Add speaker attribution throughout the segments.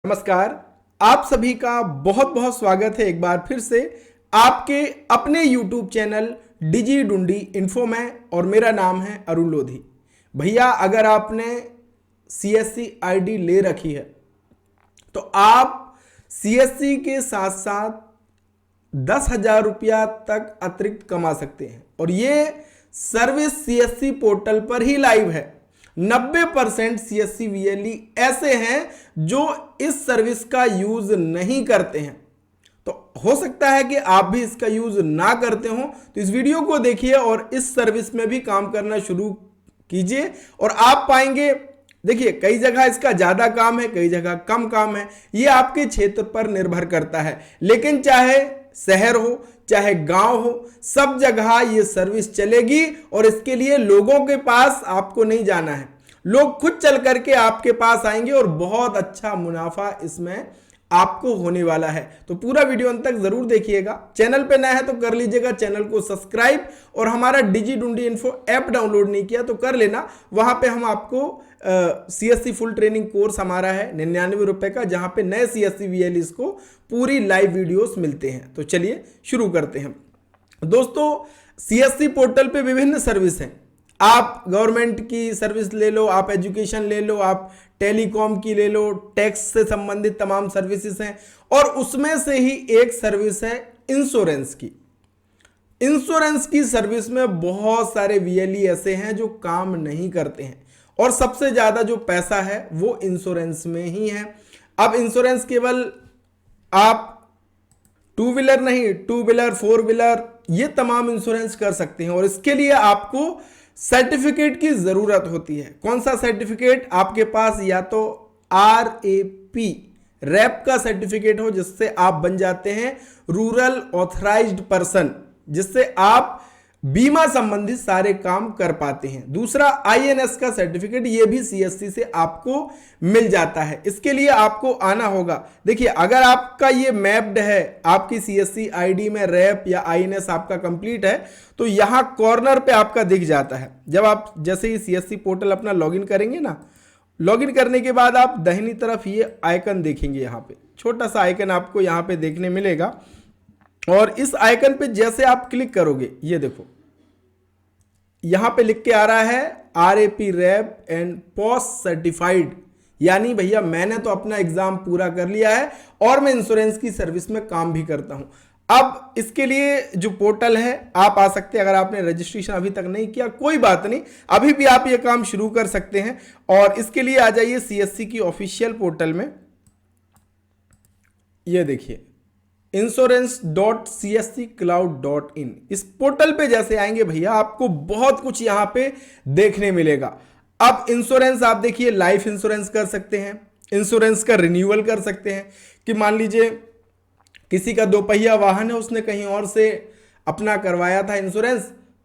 Speaker 1: नमस्कार। आप सभी का बहुत बहुत स्वागत है एक बार फिर से आपके अपने YouTube चैनल डिजी डुंडी इन्फो में, और मेरा नाम है अरुण लोधी। भैया, अगर आपने CSC ID ले रखी है तो आप CSC के साथ साथ 10,000 रुपया तक अतिरिक्त कमा सकते हैं, और ये सर्विस CSC पोर्टल पर ही लाइव है। 90% CSC VLE ऐसे हैं जो इस सर्विस का यूज नहीं करते हैं, तो हो सकता है कि आप भी इसका यूज ना करते हो, तो इस वीडियो को देखिए और इस सर्विस में भी काम करना शुरू कीजिए और आप पाएंगे। देखिए, कई जगह इसका ज्यादा काम है, कई जगह कम काम है, ये आपके क्षेत्र पर निर्भर करता है, लेकिन चाहे शहर हो चाहे गांव हो, सब जगह ये सर्विस चलेगी। और इसके लिए लोगों के पास आपको नहीं जाना है, लोग खुद चल करके आपके पास आएंगे और बहुत अच्छा मुनाफा इसमें आपको होने वाला है। तो पूरा वीडियो अंत तक जरूर देखिएगा। चैनल पे नया है तो कर लीजिएगा चैनल को सब्सक्राइब, और हमारा डिजी डुंडी इन्फो ऐप डाउनलोड नहीं किया तो कर लेना। वहां पे हम आपको CSC फुल ट्रेनिंग कोर्स हमारा है 99 रुपए का, जहां पे नए CSC VLEs को पूरी लाइव वीडियोस मिलते हैं। तो चलिए शुरू करते हैं। दोस्तों, CSC पोर्टल पे विभिन्न सर्विस हैं। आप गवर्नमेंट की सर्विस ले लो, आप एजुकेशन ले लो, आप टेलीकॉम की ले लो, टैक्स से संबंधित तमाम सर्विसेज हैं, और उसमें से ही एक सर्विस है इंश्योरेंस की। इंश्योरेंस की सर्विस में बहुत सारे VLE ऐसे हैं जो काम नहीं करते हैं, और सबसे ज्यादा जो पैसा है वो इंश्योरेंस में ही है। अब इंश्योरेंस केवल आप 2 व्हीलर नहीं, 2 व्हीलर 4 व्हीलर ये तमाम इंश्योरेंस कर सकते हैं, और इसके लिए आपको सर्टिफिकेट की जरूरत होती है। कौन सा सर्टिफिकेट? आपके पास या तो रैप का सर्टिफिकेट हो, जिससे आप बन जाते हैं रूरल ऑथराइज्ड पर्सन, जिससे आप बीमा संबंधित सारे काम कर पाते हैं। दूसरा INS का सर्टिफिकेट, ये भी CSC से आपको मिल जाता है। इसके लिए आपको आना होगा। देखिए, अगर आपका ये मैप्ड है, आपकी CSC ID में रैप या INS आपका कंप्लीट है, तो यहां कॉर्नर पे आपका दिख जाता है। जब आप जैसे ही CSC पोर्टल अपना लॉगिन करेंगे ना, लॉगिन करने के बाद आप दाहिनी तरफ ये आइकन देखेंगे, यहाँ पे छोटा सा आइकन आपको यहाँ पे देखने मिलेगा, और इस आइकन पे जैसे आप क्लिक करोगे, ये देखो यहां पे लिख के आ रहा है RAP rap and post certified. यानी भैया, मैंने तो अपना एग्जाम पूरा कर लिया है और मैं इंश्योरेंस की सर्विस में काम भी करता हूं। अब इसके लिए जो पोर्टल है, आप आ सकते हैं। अगर आपने रजिस्ट्रेशन अभी तक नहीं किया, कोई बात नहीं, अभी भी आप ये काम शुरू कर सकते हैं। और इसके लिए आ जाइए CSC की ऑफिशियल पोर्टल में। ये देखिए insurance.csccloud.in, इस पोर्टल पे जैसे आएंगे भैया, आपको बहुत कुछ यहां पे देखने मिलेगा। अब इंश्योरेंस आप देखिए, लाइफ इंश्योरेंस कर सकते हैं, इंश्योरेंस का रिन्यूअल कर सकते हैं। कि मान लीजिए किसी का 2 पहिया वाहन है, उसने कहीं और से अपना करवाया था इंश्योरेंस,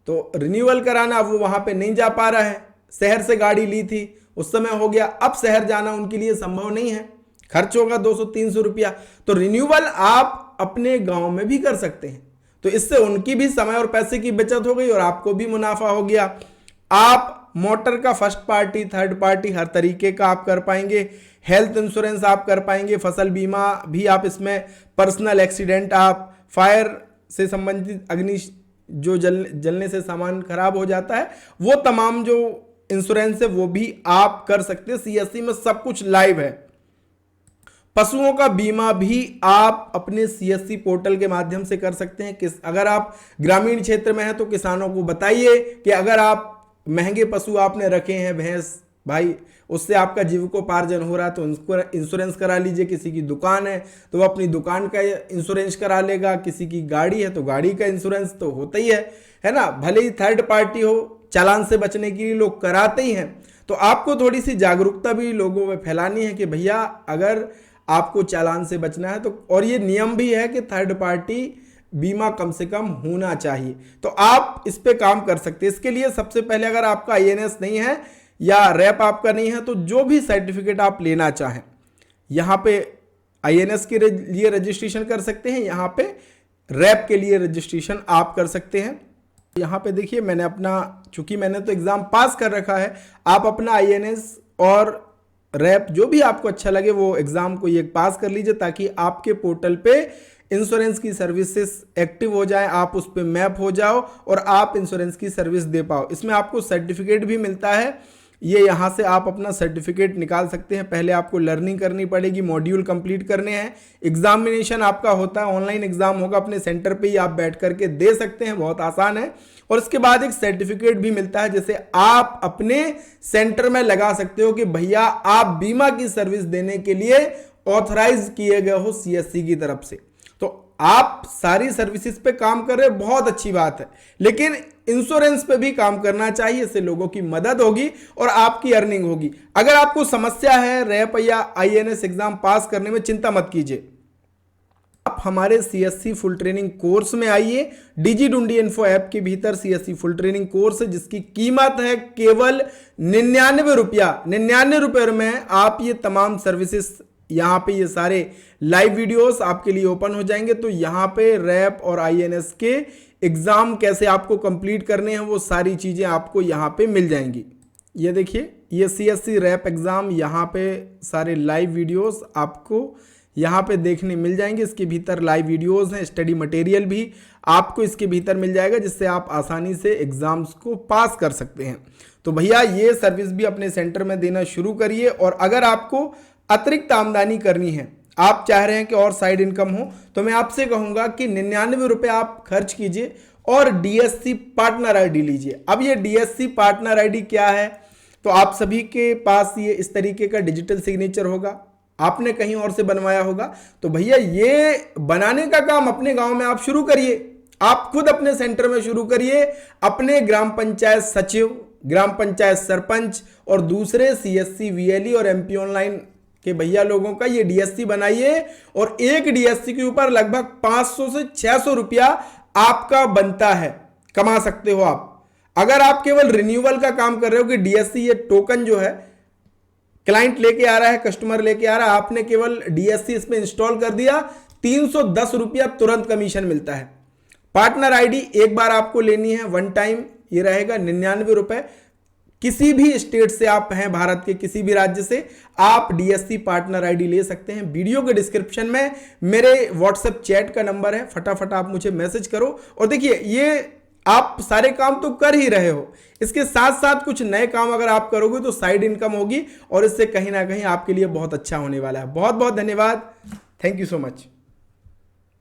Speaker 1: तो रिन्यूअल कराना वो वहां पे नहीं जा पा रहा है। शहर से गाड़ी ली थी, उस समय हो गया, अब शहर जाना उनके लिए संभव नहीं है, खर्च होगा 200-300 रुपया। तो रिन्यूअल आप अपने गांव में भी कर सकते हैं, तो इससे उनकी भी समय और पैसे की बचत हो गई और आपको भी मुनाफा हो गया। आप मोटर का फर्स्ट पार्टी, थर्ड पार्टी हर तरीके का आप कर पाएंगे। हेल्थ इंश्योरेंस आप कर पाएंगे, फसल बीमा भी आप इसमें, पर्सनल एक्सीडेंट, आप फायर से संबंधित, अग्नि जो जलने से सामान खराब हो जाता है, वो तमाम जो इंश्योरेंस है वो भी आप कर सकते हैं। CSC में सब कुछ लाइव है। पशुओं का बीमा भी आप अपने CSC पोर्टल के माध्यम से कर सकते हैं। अगर आप ग्रामीण क्षेत्र में हैं तो किसानों को बताइए कि अगर आप महंगे पशु आपने रखे हैं, भैंस भाई, उससे आपका जीविकोपार्जन हो रहा है, तो उनको इंश्योरेंस करा लीजिए। किसी की दुकान है तो वो अपनी दुकान का इंश्योरेंस करा लेगा, किसी की गाड़ी है तो गाड़ी का इंश्योरेंस तो होता ही है ना। भले ही थर्ड पार्टी हो, चालान से बचने के लिए लोग कराते ही हैं। तो आपको थोड़ी सी जागरूकता भी लोगों में फैलानी है कि भैया, अगर आपको चालान से बचना है तो, और ये नियम भी है कि थर्ड पार्टी बीमा कम से कम होना चाहिए, तो आप इस पे काम कर सकते हैं। इसके लिए सबसे पहले, अगर आपका INS नहीं है या रैप आपका नहीं है, तो जो भी सर्टिफिकेट आप लेना चाहें, यहाँ पे INS के लिए रजिस्ट्रेशन कर सकते हैं, यहाँ पे रैप के लिए रजिस्ट्रेशन आप कर सकते हैं। यहाँ पे देखिए, मैंने अपना, चूंकि मैंने तो एग्जाम पास कर रखा है, आप अपना INS और रैप, जो भी आपको अच्छा लगे वो एग्जाम को ये पास कर लीजिए, ताकि आपके पोर्टल पे इंश्योरेंस की सर्विसेज एक्टिव हो जाए, आप उस पर मैप हो जाओ और आप इंश्योरेंस की सर्विस दे पाओ। इसमें आपको सर्टिफिकेट भी मिलता है, ये यहाँ से आप अपना सर्टिफिकेट निकाल सकते हैं। पहले आपको लर्निंग करनी पड़ेगी, मॉड्यूल कंप्लीट करने हैं, एग्जामिनेशन आपका होता है, ऑनलाइन एग्जाम होगा, अपने सेंटर पे ही आप बैठ करके दे सकते हैं, बहुत आसान है। और उसके बाद एक सर्टिफिकेट भी मिलता है, जैसे आप अपने सेंटर में लगा सकते हो कि भैया आप बीमा की सर्विस देने के लिए ऑथराइज किए गए हो सीएससी की तरफ से। तो आप सारी सर्विसेज पे काम कर रहे हो, बहुत अच्छी बात है, लेकिन इंश्योरेंस पे भी काम करना चाहिए, इससे लोगों की मदद होगी और आपकी अर्निंग होगी। अगर आपको समस्या है रैप या आईएनएस एग्जाम पास करने में, चिंता मत कीजिए, आप हमारे सीएससी फुल ट्रेनिंग कोर्स में आइए। डिजी डुंडी इन्फो ऐप के भीतर सीएससी फुल ट्रेनिंग कोर्स है, जिसकी कीमत है केवल 99 रुपया। 99 रुपये में आप ये तमाम सर्विसेज, यहाँ पे ये सारे लाइव वीडियोस आपके लिए ओपन हो जाएंगे। तो यहाँ पे रैप और आईएनएस के एग्जाम कैसे आपको कंप्लीट करने हैं, वो सारी चीज़ें आपको यहाँ पे मिल जाएंगी। ये देखिए, ये सीएससी रैप एग्ज़ाम, यहाँ पे सारे लाइव वीडियोस आपको यहाँ पे देखने मिल जाएंगे। इसके भीतर लाइव वीडियोस हैं, स्टडी मटेरियल भी आपको इसके भीतर मिल जाएगा, जिससे आप आसानी से एग्जाम्स को पास कर सकते हैं। तो भैया ये सर्विस भी अपने सेंटर में देना शुरू करिए। और अगर आपको अतिरिक्त आमदनी करनी है, आप चाह रहे हैं कि और साइड इनकम हो, तो मैं आपसे कहूंगा कि 99 रुपये आप खर्च कीजिए और डीएससी पार्टनर आईडी लीजिए। अब ये डीएससी पार्टनर आईडी क्या है, तो आप सभी के पास ये इस तरीके का डिजिटल सिग्नेचर होगा, आपने कहीं और से बनवाया होगा। तो भैया ये बनाने का काम अपने गांव में आप शुरू करिए, आप खुद अपने सेंटर में शुरू करिए। अपने ग्राम पंचायत सचिव, ग्राम पंचायत सरपंच और दूसरे सीएससी, वीएलई और एमपी ऑनलाइन के भैया लोगों का ये डीएससी बनाइए, और एक डीएससी के ऊपर लगभग 500 से 600 रुपया आपका बनता है, कमा सकते हो आप। अगर आप केवल रिन्यूअल का काम कर रहे हो कि डीएससी ये टोकन जो है क्लाइंट लेके आ रहा है, कस्टमर लेके आ रहा है, आपने केवल डीएससी इसमें इंस्टॉल कर दिया, 310 रुपया तुरंत कमीशन मिलता है। पार्टनर आईडी एक बार आपको लेनी है, वन टाइम, ये रहेगा 99 रुपए। किसी भी स्टेट से आप हैं, भारत के किसी भी राज्य से, आप डीएससी पार्टनर आईडी ले सकते हैं। वीडियो के डिस्क्रिप्शन में मेरे व्हाट्सएप चैट का नंबर है, फटाफट आप मुझे मैसेज करो। और देखिए, ये आप सारे काम तो कर ही रहे हो, इसके साथ साथ कुछ नए काम अगर आप करोगे तो साइड इनकम होगी, और इससे कहीं ना कहीं आपके लिए बहुत अच्छा होने वाला है। बहुत बहुत धन्यवाद, थैंक यू सो मच।